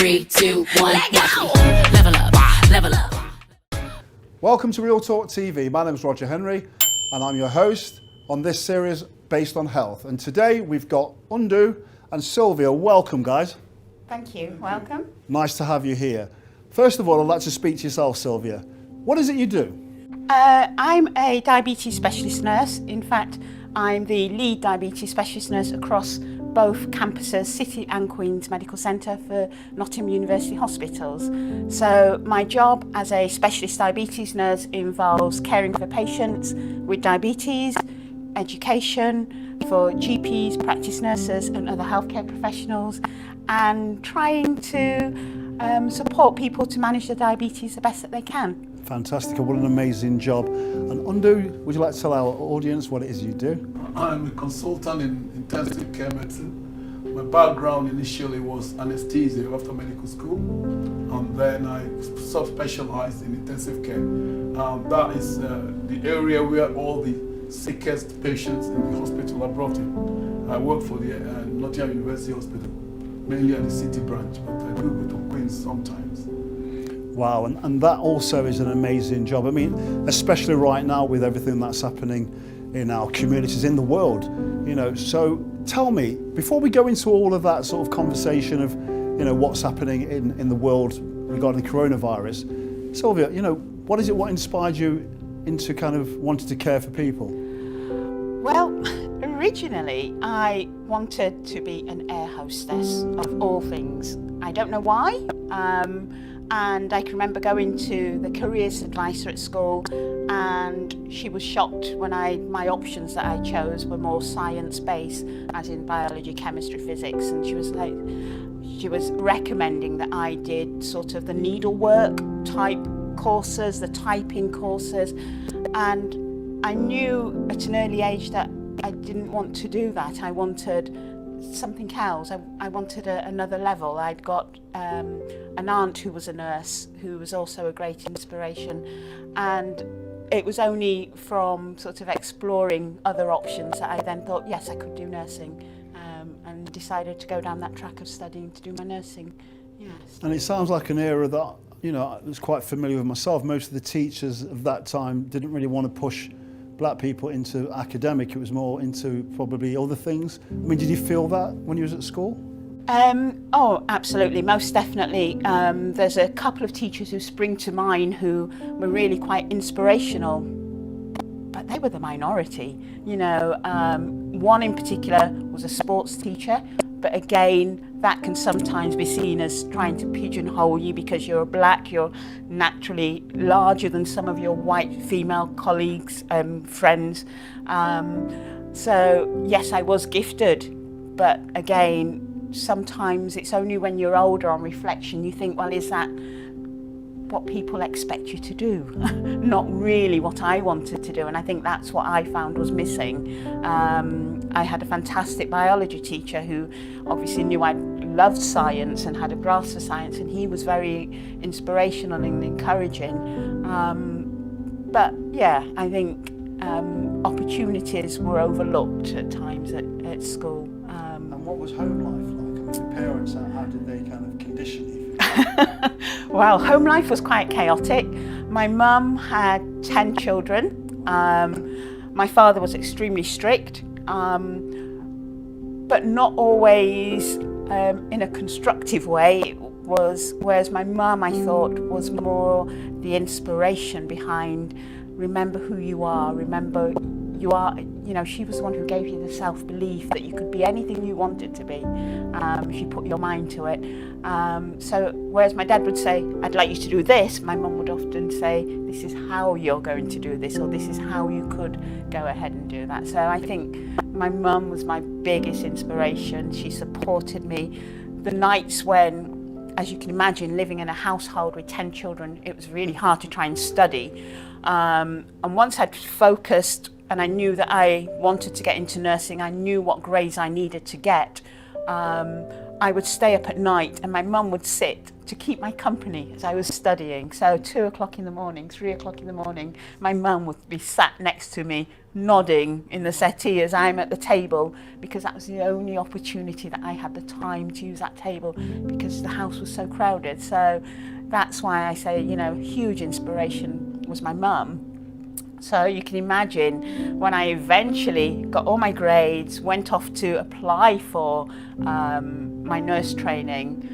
3, 2, 1, let go! Level up, level up. Welcome to Real Talk TV. My name is Roger Henry and I'm your host on this series based on health. And today we've got Undu and Sylvia. Welcome, guys. Thank you. Welcome. Nice to have you here. First of all, I'd like to speak to yourself, Sylvia. What is it you do? I'm a diabetes specialist nurse. In fact, I'm the lead diabetes specialist nurse across both campuses, City and Queen's Medical Centre for Nottingham University Hospitals. So my job as a specialist diabetes nurse involves caring for patients with diabetes, education for GPs, practice nurses and other healthcare professionals, and trying to support people to manage their diabetes the best that they can. Fantastic, what an amazing job. And Undu, would you like to tell our audience what it is you do? I'm a consultant in intensive care medicine. My background initially was anesthesia after medical school, and then I sub-specialized in intensive care. That is the area where all the sickest patients in the hospital are brought in. I work for the Nottingham University Hospital, mainly at the City branch, but I do go to Queen's sometimes. Wow, and that also is an amazing job. I mean, especially right now with everything that's happening in our communities, in the world, you know. So tell me, before we go into all of that sort of conversation of, you know, what's happening in the world regarding the coronavirus, Sylvia, you know, what is it what inspired you into kind of wanting to care for people? Well, originally I wanted to be an air hostess of all things. I don't know why. And I can remember going to the careers advisor at school, and she was shocked when my options that I chose were more science-based, as in biology, chemistry, physics, and she was recommending that I did sort of the needlework type courses, the typing courses, and I knew at an early age that I didn't want to do that. I wanted something else. I wanted another level. I'd got an aunt who was a nurse who was also a great inspiration, and it was only from sort of exploring other options that I then thought, yes, I could do nursing, and decided to go down that track of studying to do my nursing. Yes. And it sounds like an era that, you know, I was quite familiar with myself. Most of the teachers of that time didn't really want to push black people into academic. It was more into probably other things. I mean, did you feel that when you was at school? Oh, absolutely, most definitely. There's a couple of teachers who spring to mind who were really quite inspirational, but they were the minority. You know, one in particular was a sports teacher, but again, that can sometimes be seen as trying to pigeonhole you because you're black, you're naturally larger than some of your white female colleagues, friends. So yes, I was gifted, but again, sometimes it's only when you're older on reflection you think, well, is that what people expect you to do? Not really what I wanted to do, and I think that's what I found was missing. I had a fantastic biology teacher who obviously knew I loved science and had a grasp for science, and he was very inspirational and encouraging. But yeah, I think opportunities were overlooked at times at school. And what was home life like? I mean, parents, how did they kind of condition you? Well, home life was quite chaotic. My mum had 10 children. My father was extremely strict, but not always in a constructive way. Whereas my mum, I thought, was more the inspiration behind remember who you are, remember you are, you know, she was the one who gave you the self-belief that you could be anything you wanted to be. She put your mind to it. So whereas my dad would say, I'd like you to do this, my mum would often say, this is how you're going to do this, or this is how you could go ahead and do that. So I think my mum was my biggest inspiration. She supported me. The nights when, as you can imagine, living in a household with 10 children, it was really hard to try and study. And once I'd focused and I knew that I wanted to get into nursing, I knew what grades I needed to get, I would stay up at night and my mum would sit to keep my company as I was studying. So 2 o'clock in the morning, 3 o'clock in the morning, my mum would be sat next to me, nodding in the settee as I'm at the table, because that was the only opportunity that I had the time to use that table, because the house was so crowded. So that's why I say, you know, huge inspiration was my mum. So you can imagine when I eventually got all my grades, went off to apply for my nurse training,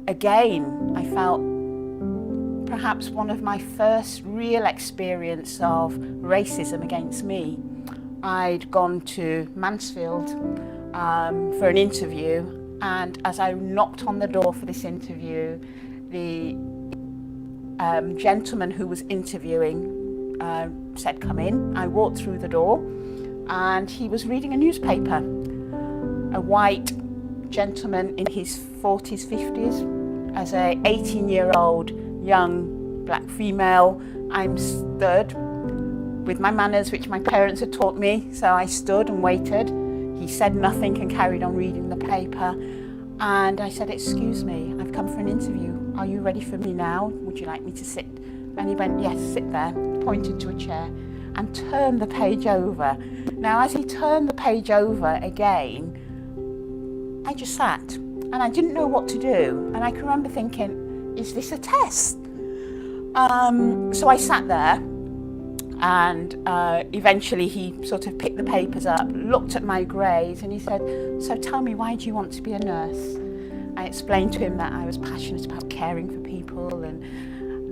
again, I felt perhaps one of my first real experience of racism against me. I'd gone to Mansfield for an interview, and as I knocked on the door for this interview, the gentleman who was interviewing said, "Come in." I walked through the door and he was reading a newspaper. A white gentleman in his 40s, 50s, as a 18-year-old young black female, I'm stood with my manners, which my parents had taught me. So I stood and waited. He said nothing and carried on reading the paper. And I said, "Excuse me, I've come for an interview. Are you ready for me now? Would you like me to sit?" And he went, "Yes, sit there," pointed to a chair and turned the page over. Now, as he turned the page over again, I just sat and I didn't know what to do. And I can remember thinking, is this a test? So I sat there, and eventually he sort of picked the papers up, looked at my grades, and he said, "So tell me, why do you want to be a nurse?" I explained to him that I was passionate about caring for people, and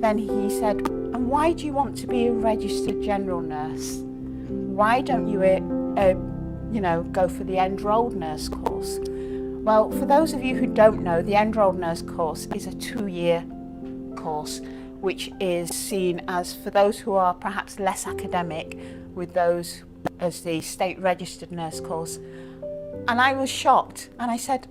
then he said, "And why do you want to be a registered general nurse? Why don't you, go for the enrolled nurse course?" Well, for those of you who don't know, the enrolled nurse course is a 2-year course, which is seen as, for those who are perhaps less academic, with those as the state registered nurse course. And I was shocked, and I said,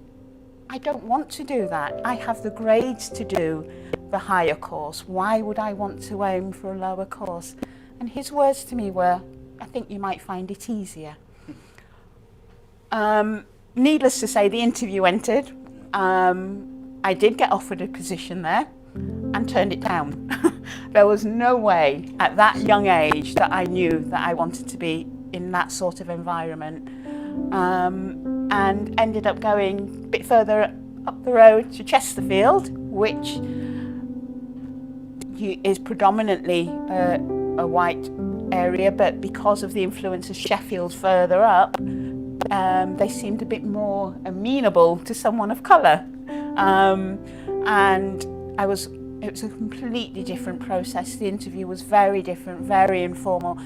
"I don't want to do that. I have the grades to do the higher course. Why would I want to aim for a lower course?" And his words to me were, "I think you might find it easier." Needless to say, the interview entered. I did get offered a position there and turned it down. There was no way at that young age that I knew that I wanted to be in that sort of environment. And ended up going a bit further up the road to Chesterfield, which is predominantly a white area, but because of the influence of Sheffield further up, they seemed a bit more amenable to someone of colour. And it was a completely different process. The interview was very different, very informal.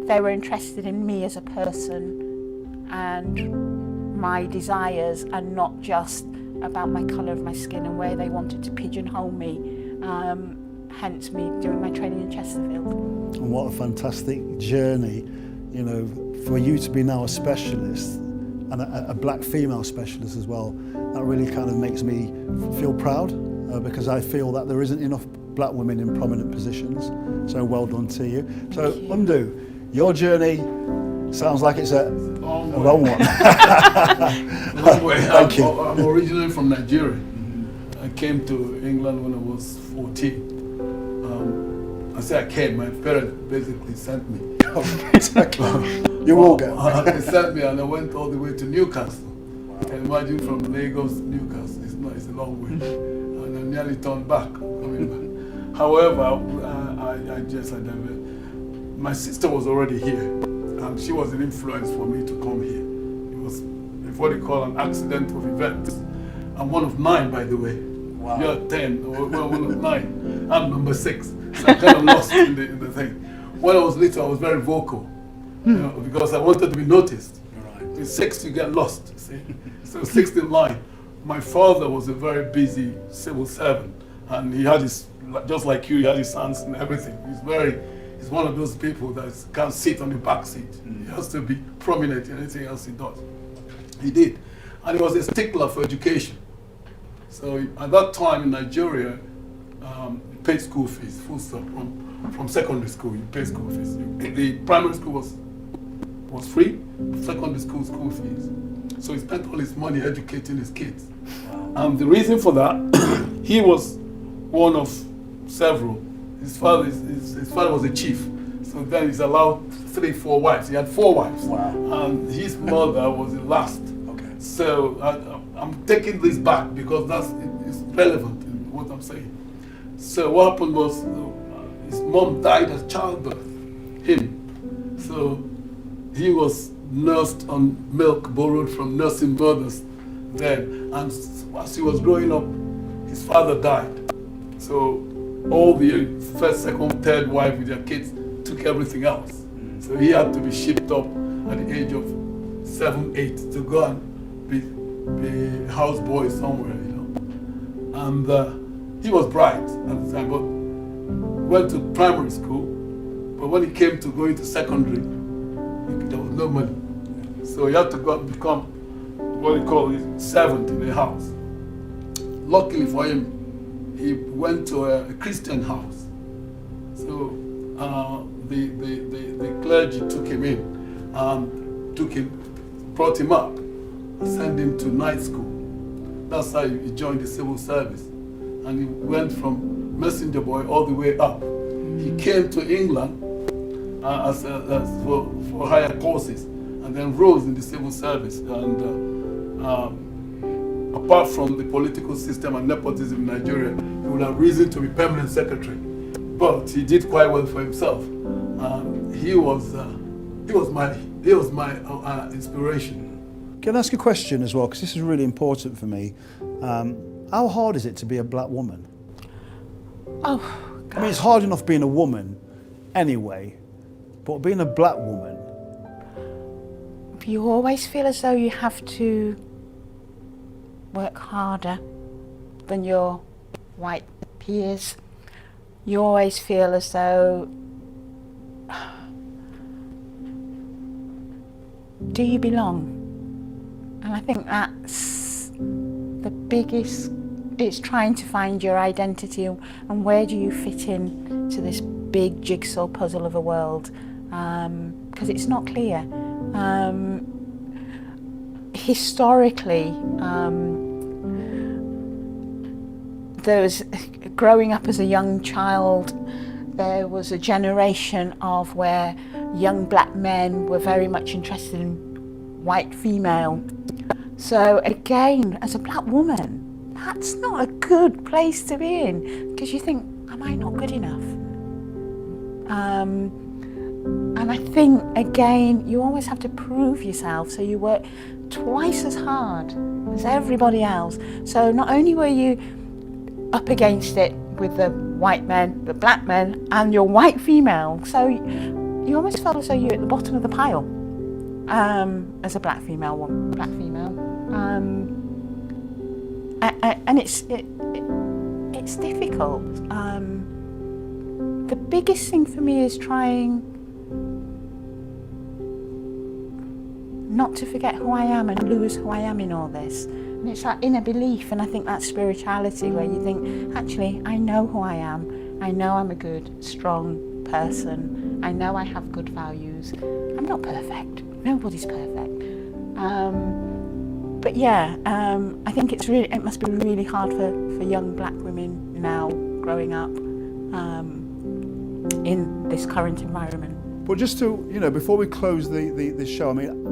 They were interested in me as a person and my desires, and not just about my colour of my skin and where they wanted to pigeonhole me. Hence me doing my training in Chesterfield. And what a fantastic journey, you know, for you to be now a specialist, and a black female specialist as well. That really kind of makes me feel proud, because I feel that there isn't enough black women in prominent positions. So well done to you. So Mdu, your journey sounds like it's a long one. Long way. Thank you. I'm originally from Nigeria. I came to England when I was 14. I say I came, my parents basically sent me. You will go. They sent me and I went all the way to Newcastle. Wow. Can imagine from Lagos to Newcastle, it's a long way. And I nearly turned back, coming back. However, my sister was already here, and she was an influence for me to come here. It was what they call an accident of events. I'm one of 9, by the way. Wow. You're 10, well, one of 9. I'm number 6, so I'm kind of lost in the thing. When I was little, I was very vocal, because I wanted to be noticed. Right. In 6, you get lost, see? So 6th in line. My father was a very busy civil servant, and he had his, just like you, he had his sons and everything. He's one of those people that can't sit on the back seat. He has to be prominent in anything else he does. He did. And he was a stickler for education. So at that time in Nigeria, you paid school fees, full stop. From secondary school, you pay school fees. The primary school was free, secondary school fees. So he spent all his money educating his kids. And the reason for that, he was one of several. His father was a chief. So then he's allowed 3-4 wives. He had 4 wives. Wow. And his mother was the last. Okay. So I'm taking this back because it's relevant in what I'm saying. So what happened was his mom died at childbirth, him. So he was nursed on milk borrowed from nursing mothers then. And as he was growing up, his father died. So all the first, second, third wife with their kids took everything else. So he had to be shipped up at the age of 7, 8 to go and be houseboy somewhere, you know. And he was bright at the time, but went to primary school. But when he came to going to secondary, there was no money. So he had to go and become what he called a servant in a house. Luckily for him, he went to a Christian house. So the clergy took him in and brought him up, sent him to night school. That's how he joined the civil service. And he went from messenger boy all the way up. He came to England for higher courses and then rose in the civil service. And apart from the political system and nepotism in Nigeria, he would have risen to be permanent secretary. But he did quite well for himself. He was my inspiration. Can I ask a question as well? Because this is really important for me. How hard is it to be a black woman? Oh, I mean, it's hard enough being a woman anyway, but being a black woman. you always feel as though you have to work harder than your white peers. You always feel as though, do you belong? And I think that's the biggest, it's trying to find your identity and where do you fit in to this big jigsaw puzzle of a world, because it's not clear. Historically, there was, growing up as a young child, there was a generation of where young black men were very much interested in white female. So again, as a black woman, that's not a good place to be in, because you think, am I not good enough? And I think, again, you always have to prove yourself, so you work twice as hard as everybody else. So not only were you up against it with the white men, the black men, and your white female, so you almost felt as though you're at the bottom of the pile as a black female. And it's difficult. The biggest thing for me is trying not to forget who I am and lose who I am in all this. And it's that inner belief, and I think that's spirituality, where you think, actually, I know who I am. I know I'm a good, strong person. I know I have good values. I'm not perfect. Nobody's perfect. But yeah, I think it must be really hard for young black women now growing up in this current environment. But just to, before we close the show, I mean,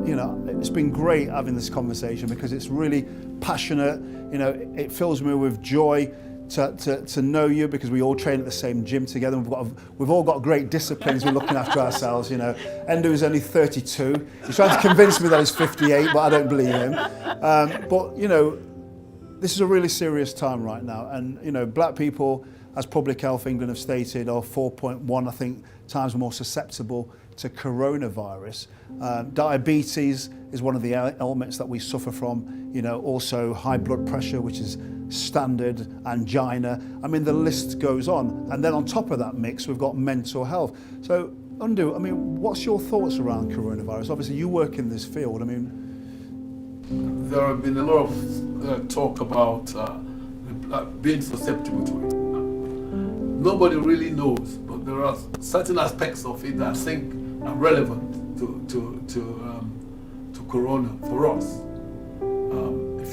it's been great having this conversation because it's really passionate. It fills me with joy to know you, because we all train at the same gym together. We've all got great disciplines. We're looking after ourselves. Endo is only 32. He's trying to convince me that he's 58, but I don't believe him. But this is a really serious time right now, and black people, as Public Health England have stated, are 4.1, I think, times more susceptible to coronavirus. Diabetes is one of the elements that we suffer from, also high blood pressure, which is standard, angina. I mean, the list goes on. And then on top of that mix, we've got mental health. So, Undu, I mean, what's your thoughts around coronavirus? Obviously, you work in this field. I mean, there have been a lot of talk about being susceptible to it. Nobody really knows, but there are certain aspects of it that I think are relevant to corona for us.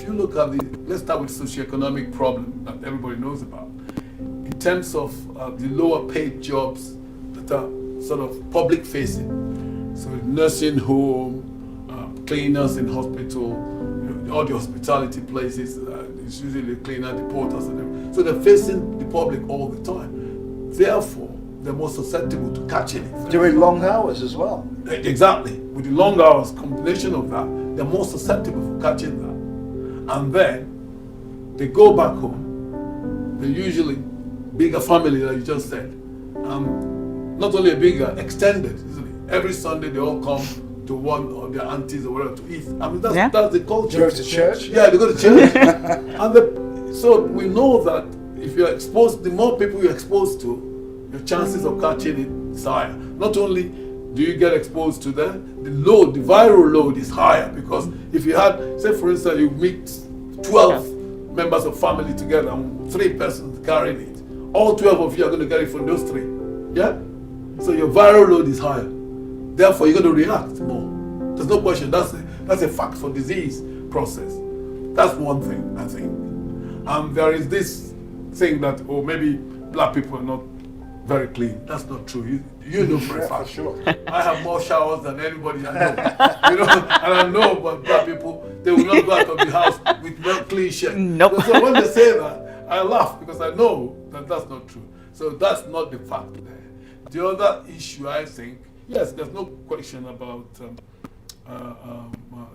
if you look at let's start with socioeconomic problem that everybody knows about. In terms of the lower paid jobs that are sort of public facing, so nursing home, cleaners in hospital, all the hospitality places, it's usually the cleaner, the porters and everything. So they're facing the public all the time. Therefore, they're more susceptible to catching it. Doing long hours as well. Exactly. With the long hours combination of that, they're more susceptible for catching that. And then they go back home. They're usually bigger family, like you just said. Not only a bigger, extended, isn't it? Every Sunday they all come to one of their aunties or whatever to eat. I mean, that's the culture. Go to church? Yeah, they go to church. So we know that if you're exposed, the more people you're exposed to, your chances of catching it is higher. Not only do you get exposed to them, the viral load is higher, because if you had, say for instance, you meet 12 members of family together and 3 persons carrying it, all 12 of you are going to get it from those 3. Yeah? So your viral load is higher. Therefore, you're going to react more. There's no question. That's a fact for disease process. That's one thing, I think. And there is this thing that, maybe black people are not very clean. That's not true. You know for a fact. Sure. I have more showers than anybody I know. And I know about black people, they will not go out of the house with no clean shirt. Nope. So when they say that, I laugh because I know that that's not true. So that's not the fact there. The other issue, I think, yes, there's no question about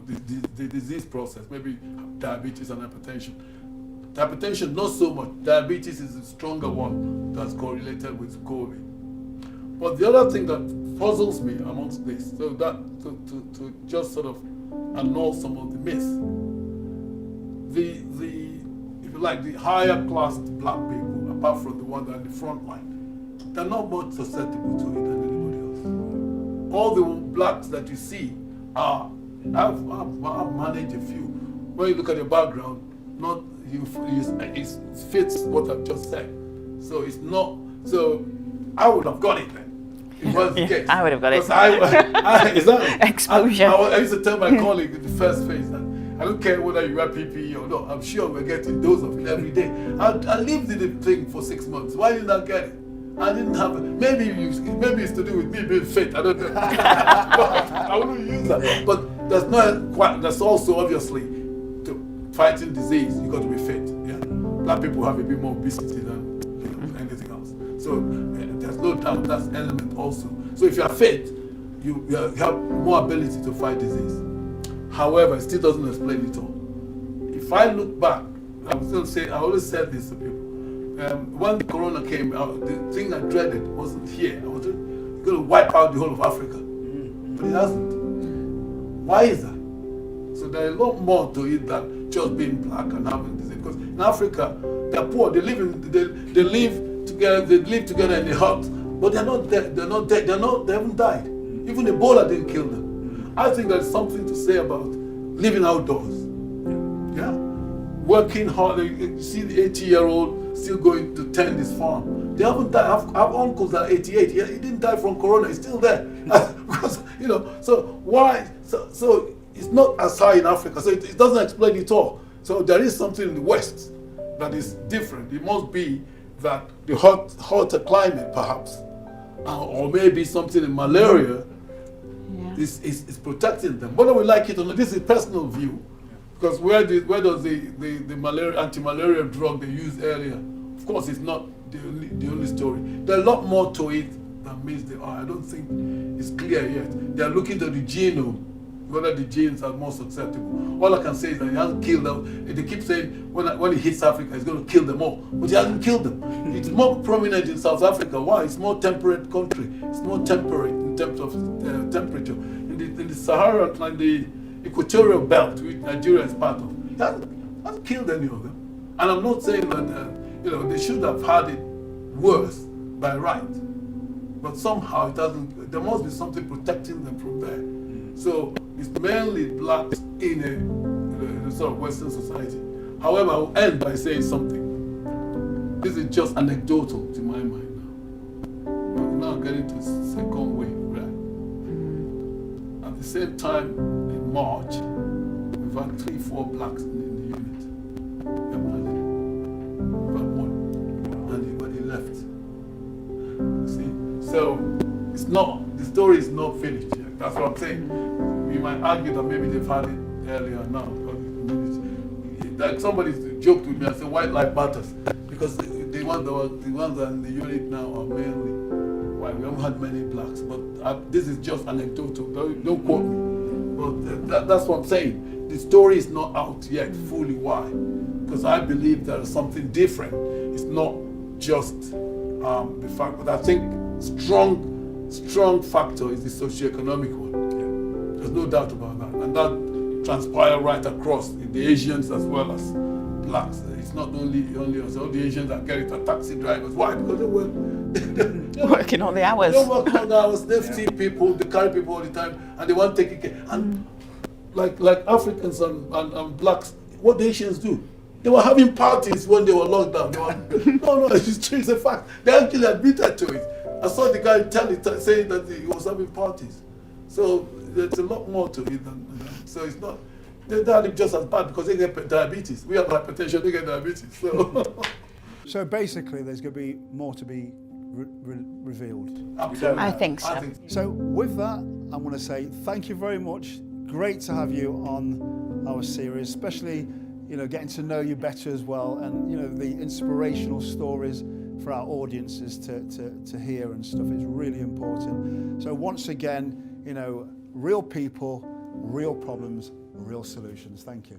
the disease process, maybe diabetes and hypertension. Hypertension, not so much. Diabetes is a stronger one that's correlated with COVID. But the other thing that puzzles me amongst this, so that to just sort of annul some of the myths, if you like, the higher class black people, apart from the one that are in the front line, they're not much susceptible to it than anybody else. All the blacks that you see are, I've managed a few. When you look at your background, it fits what I've just said. So it's not, so I would have got it then. It was the case. I would have got it. Exactly. Exposure. I used to tell my colleague in the first phase that I don't care whether you wear PPE or not, I'm sure we're getting dose of it every day. I lived in the thing for 6 months. Why didn't I get it? I didn't have it. Maybe it's to do with me being fit. I don't know. I wouldn't use that. But that's also obviously to fighting disease, you got to be fit. Yeah. Black people have a bit more obesity than anything else. So there's no doubt that's an element also. So if you are fit, you have more ability to fight disease. However, it still doesn't explain it all. If I look back, I always said this to people. When Corona came out, the thing I dreaded wasn't here. I was going to wipe out the whole of Africa. But it hasn't. Why is that? So there's a lot more to it than just being black and having disease. Because in Africa, they're poor. They live together in the hut, but they're not dead. They haven't died. Even Ebola didn't kill them. I think there's something to say about living outdoors. Yeah, working hard. You see the 80-year-old still going to tend his farm. They haven't died. I have uncles that are 88. He didn't die from Corona. He's still there. Because so why? So it's not as high in Africa. So it doesn't explain it all. So there is something in the West that is different. It must be that the hotter climate, perhaps, or maybe something in malaria. Is protecting them. Whether we like it or not, this is a personal view. Because where does the malaria anti-malaria drug they used earlier? Of course, it's not the only story. There's a lot more to it than meets the eye. I don't think it's clear yet. They are looking at the genome, whether the genes are more susceptible. All I can say is that he hasn't killed them. They keep saying when he hits Africa, he's going to kill them all. But he hasn't killed them. It's more prominent in South Africa. Why? It's more temperate country. It's more temperate in terms of temperature. In the Sahara and the equatorial belt, which Nigeria is part of, he hasn't killed any of them. And I'm not saying that they should have had it worse by right. But somehow it doesn't. There must be something protecting them from there. So it's mainly blacks in a sort of Western society. However, I will end by saying something. This is just anecdotal to my mind now. We're now getting to the second wave, right? At the same time, in March, we've had 3-4 blacks in the unit. the story is not finished yet. That's what I'm saying. We might argue that maybe they've had it earlier now. Like somebody joked with me and said, white life matters. Because the ones that are in the unit now are mainly white. We haven't had many blacks. But this is just anecdotal. Don't quote me. But that's what I'm saying. The story is not out yet fully. Why? Because I believe there is something different. It's not just the fact, but I think strong factor is the socioeconomic one. There's no doubt about that, and that transpires right across in the Asians as well as blacks. It's not only us. All the Asians that get it are taxi drivers. Why? Because they work. Working all the hours. They work all the hours. They see people. They carry people all the time, and they want to take care. And like Africans and blacks, what the Asians do? They were having parties when they were locked down. No, it's true, it's a fact. They actually admitted to it. I saw the guy saying that he was having parties. So there's a lot more to it than that. So it's not, they're not just as bad because they get diabetes. We have hypertension, they get diabetes. So basically, there's going to be more to be revealed. Absolutely. I think so. So with that, I want to say thank you very much. Great to have you on our series, especially getting to know you better as well, and the inspirational stories for our audiences to hear and stuff is really important. So once again, real people, real problems, real solutions. Thank you.